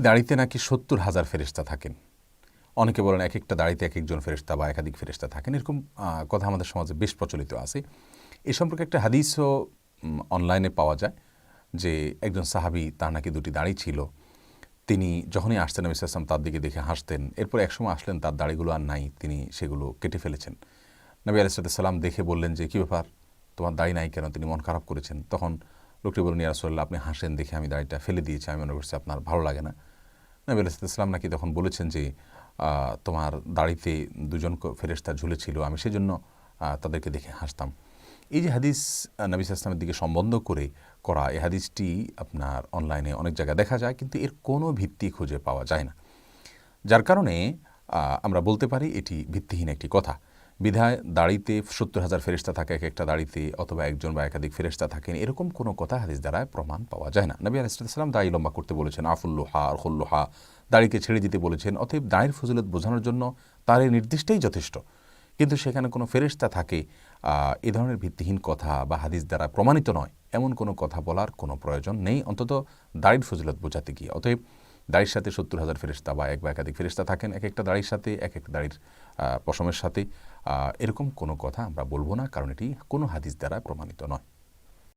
দাড়িতে নাকি ৭০,০০০ ফেরেশতা থাকেন। অনেকে বলেন এক একটা দাড়িতে এক একজন ফেরেশতা বা একাধিক ফেরেশতা থাকেন। এরকম কথা আমাদের সমাজে বেশ প্রচলিত আছে। এ সম্পর্কে একটা হাদিসও অনলাইনে পাওয়া যায় যে একজন সাহাবী, তার নাকি ২টি দাড়ি ছিল। তিনি যখনই আসতেন নবী সাল্লাল্লাহু আলাইহি ওয়াসাল্লাম তার দিকে দেখে হাসতেন। এরপর একসময় আসলেন, তার দাড়িগুলো আর নাই, তিনি সেগুলো কেটে ফেলেছেন। নবী আলাইহিস সালাম দেখে বললেন যে, কী ব্যাপার, তোমার দাড়ি নাই কেন? তিনি মন খারাপ করেছেন। তখন লোকটি বললেন, ইয়া রাসূলুল্লাহ, আপনি হাসেন দেখে আমি দাড়িটা ফেলে দিয়েছি, আমি মনে করছি আপনার ভালো লাগে না। নবী আলাইহিস সালাম নাকি তখন বলেছেন যে, তোমার দাড়িতে দুজন ফেরেশতা ঝুলেছিল, আমি সেজন্য তাদেরকে দেখে হাসতাম। এই যে হাদিস নবী সাল্লাল্লাহু আলাইহি ওয়াসাল্লামের দিকে সম্বন্ধ করে করা, এই হাদিসটি আপনার অনলাইনে অনেক জায়গায় দেখা যায়, কিন্তু এর কোনো ভিত্তি খুঁজে পাওয়া যায় না। যার কারণে আমরা বলতে পারি এটি ভিত্তিহীন একটি কথা। বিধায় দাড়িতে ৭০,০০০ ফেরেশতা থাকে এক একটা দাড়িতে, অথবা একজন বা একাধিক ফেরেশতা থাকেন, এরকম কোনো কথা হাদিস দ্বারা প্রমাণ পাওয়া যায় না। নবী আলাইহিস সালাম দাড়ি লম্বা করতে বলেছেন, আফুল্লুহা আর খুল্লুহা, দাড়িকে ছেড়ে দিতে বলেছেন। অতএব দাড়ির ফজিলত বোঝানোর জন্য তার এই নির্দিষ্টই যথেষ্ট। কিন্তু সেখানে কোনো ফেরেশতা থাকে, এ ধরনের ভিত্তিহীন কথা বা হাদিস দ্বারা প্রমাণিত নয় এমন কোনো কথা বলার কোনো প্রয়োজন নেই, অন্তত দাড়ির ফজিলত বোঝাতে গিয়ে। অতএব দাড়ির সাথে ৭০,০০০ ফেরেশতা বা এক বা একাধিক ফেরেশতা থাকেন এক একটা দাড়ির সাথে, এক একটা দাড়ির পশমের সাথে, এরকম কোনো কথা আমরা বলবো না, কারণ এটি কোনো হাদিস দ্বারা প্রমাণিত নয়।